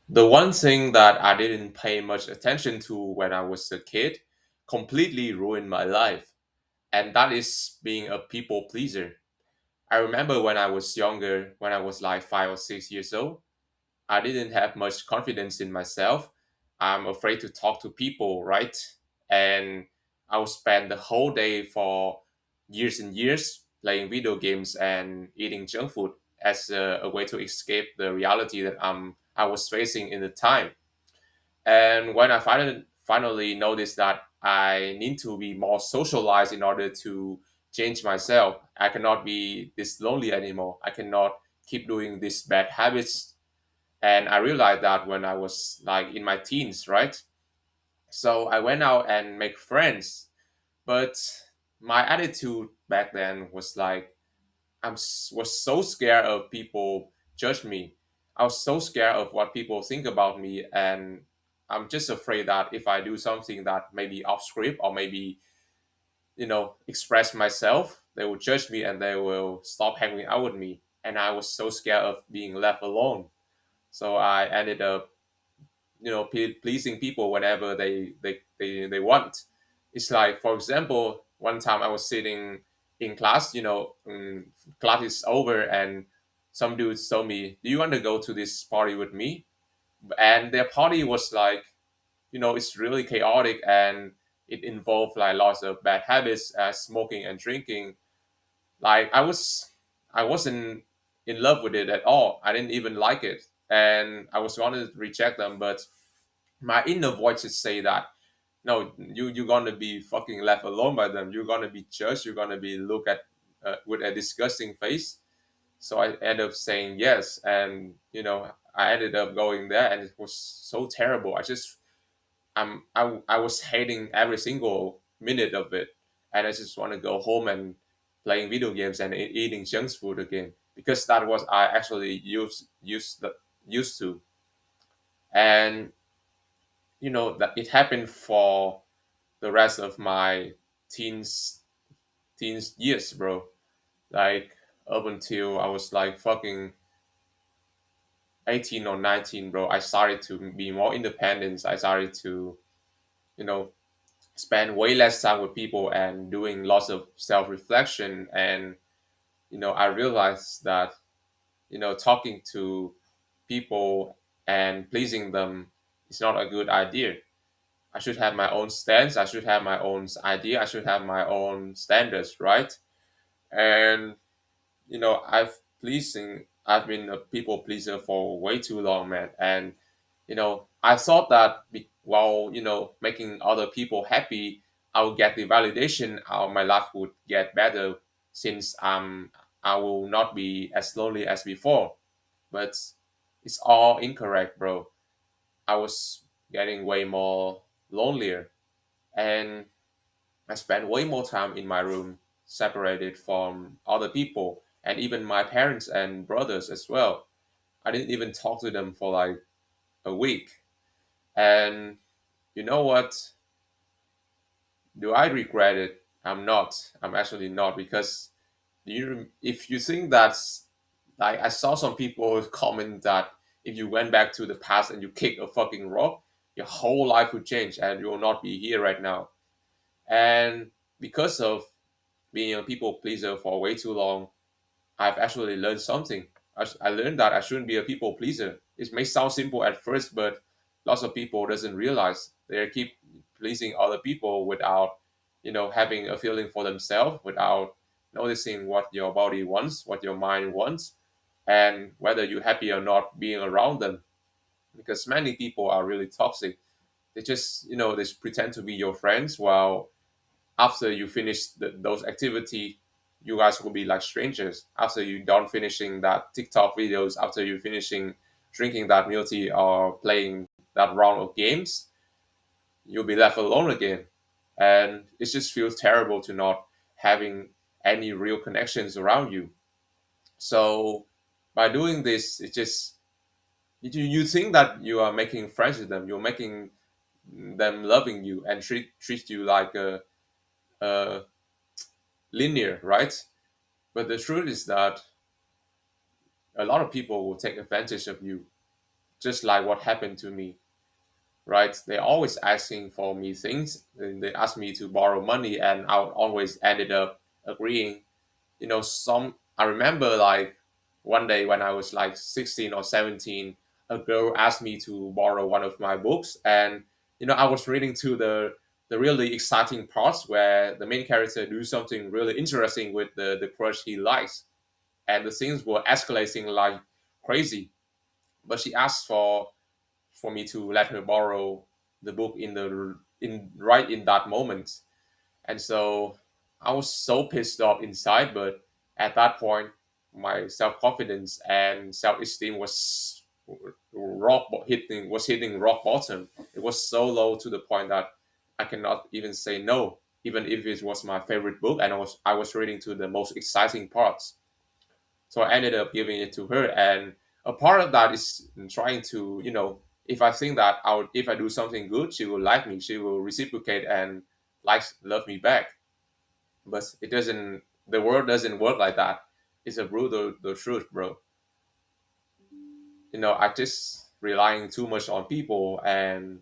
The one thing that I didn't pay much attention to when I was a kid completely ruined my life, and that is being a people pleaser. I remember when I was younger, when I was like 5 or 6 years old, I didn't have much confidence in myself. I'm afraid to talk to people, right? And I would spend the whole day for years and years playing video games and eating junk food as a way to escape the reality that I was facing in the time. And when I finally noticed that I need to be more socialized in order to change myself, I cannot be this lonely anymore. I cannot keep doing these bad habits. And I realized that when I was like in my teens, right? So I went out and make friends, but my attitude back then was like was so scared of people judge me. I was so scared of what people think about me, and I'm just afraid that if I do something that maybe off script or maybe express myself, they will judge me and they will stop hanging out with me. And I was so scared of being left alone. So I ended up pleasing people whenever they want. It's like, for example, one time I was sitting in class, class is over, and some dudes told me, do you want to go to this party with me? And their party was like, it's really chaotic, and it involved like lots of bad habits, smoking and drinking. Like I wasn't in love with it at all. I didn't even like it, and I was going to reject them, but my inner voices say that no, you're gonna be fucking left alone by them. You're gonna be judged. You're gonna be looked at with a disgusting face. So I ended up saying yes, and I ended up going there, and it was so terrible. I was hating every single minute of it, and I just want to go home and playing video games and eating junk food again, because that was I actually used to. And that it happened for the rest of my teens teens years, bro. Like up until I was like fucking 18 or 19, bro. I started to be more independent. I started to, you know, spend way less time with people and doing lots of self-reflection. And I realized that talking to people and pleasing them is not a good idea. I should have my own stance. I should have my own idea. I should have my own standards, right? And I've been a people pleaser for way too long, man. And I thought that while making other people happy, I would get the validation. How my life would get better, since I will not be as lonely as before. But it's all incorrect, bro. I was getting way more lonelier, and I spent way more time in my room, separated from other people, and even my parents and brothers as well. I didn't even talk to them for like a week. And you know what? Do I regret it? I'm not. I'm actually not, because if you think that's like, I saw some people comment that if you went back to the past and you kick a fucking rock, your whole life would change and you will not be here right now. And because of being a people pleaser for way too long, I've actually learned something. I learned that I shouldn't be a people pleaser. It may sound simple at first, but lots of people doesn't realize they keep pleasing other people without, having a feeling for themselves, without noticing what your body wants, what your mind wants, and whether you're happy or not being around them. Because many people are really toxic. They just, they pretend to be your friends, while after you finish those activity, you guys will be like strangers. After you done finishing that TikTok videos, after you finishing drinking that milk tea or playing that round of games, you'll be left alone again. And it just feels terrible to not having any real connections around you. So by doing this, it just you think that you are making friends with them, you're making them loving you and treat you like a linear, right? But the truth is that a lot of people will take advantage of you. just like what happened to me, right? They always asking for me things, and they ask me to borrow money, and I would always ended up agreeing. Some I remember like one day when I was like 16 or 17, a girl asked me to borrow one of my books, and I was reading to the really exciting parts where the main character do something really interesting with the crush he likes, and the things were escalating like crazy. But she asked for me to let her borrow the book in right in that moment. And so I was so pissed off inside, but at that point my self-confidence and self-esteem was hitting rock bottom. It was so low to the point that I cannot even say no, even if it was my favorite book and I was reading to the most exciting parts. So I ended up giving it to her, and a part of that is trying to, if I think that if I do something good, she will like me, she will reciprocate and love me back. But it doesn't. The world doesn't work like that. It's a brutal the truth, bro. I just relying too much on people, and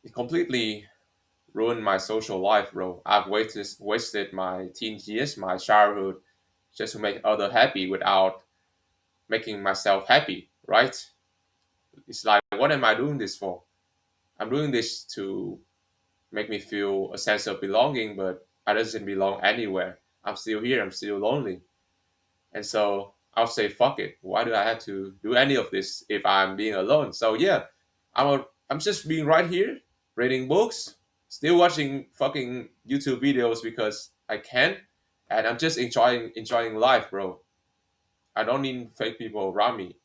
it completely ruined my social life, bro. I've wasted my teen years, my childhood, just to make other happy without making myself happy, right? It's like, what am I doing this for? I'm doing this to make me feel a sense of belonging, but I doesn't belong anywhere. I'm still here. I'm still lonely, and so I'll say, fuck it. Why do I have to do any of this if I'm being alone? So yeah, I'm just being right here, reading books, still watching fucking YouTube videos because I can, and I'm just enjoying life, bro. I don't need fake people around me.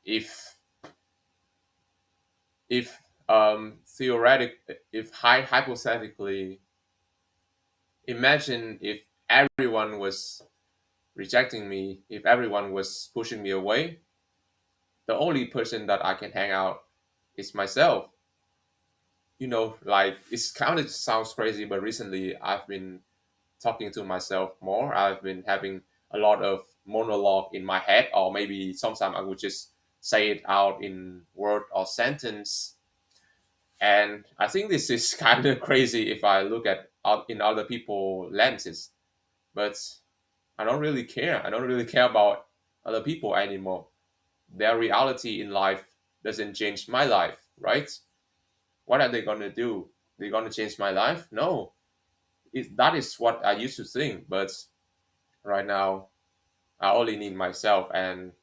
If hypothetically, imagine if everyone was rejecting me, if everyone was pushing me away, the only person that I can hang out is myself. Like it's kind of sounds crazy, but recently I've been talking to myself more. I've been having a lot of monologue in my head, or maybe sometimes I would just say it out in word or sentence. And I think this is kind of crazy if I look at in other people lenses, but I don't really care. I don't really care about other people anymore. Their reality in life doesn't change my life, right? What are they gonna do? They're gonna change my life? No. That is what I used to think, but right now I only need myself, and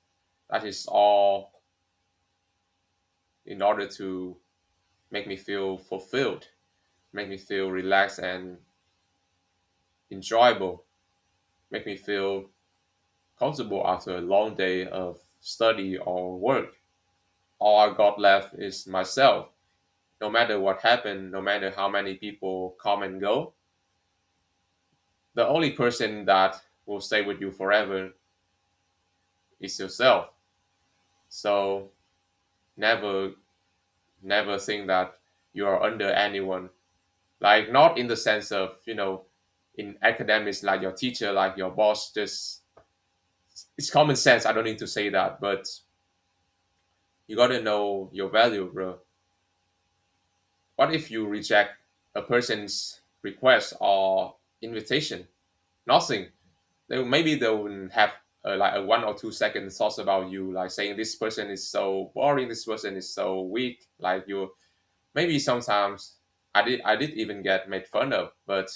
that is all in order to make me feel fulfilled, make me feel relaxed and enjoyable, make me feel comfortable after a long day of study or work. All I got left is myself. No matter what happened, no matter how many people come and go, the only person that will stay with you forever is yourself. So never, never think that you are under anyone. Like not in the sense of, in academics, like your teacher, like your boss, just it's common sense. I don't need to say that, but you gotta know your value, bro. What if you reject a person's request or invitation? Nothing. Maybe they will have like a 1 or 2 second thoughts about you, like saying this person is so boring, this person is so weak. Like you, maybe sometimes I did even get made fun of, but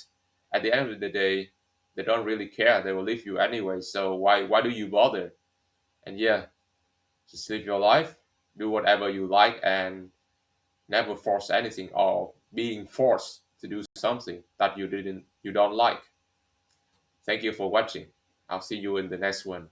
at the end of the day, they don't really care. They will leave you anyway. So why do you bother? And yeah, just live your life, do whatever you like, and never force anything or being forced to do something that you don't like. Thank you for watching. I'll see you in the next one.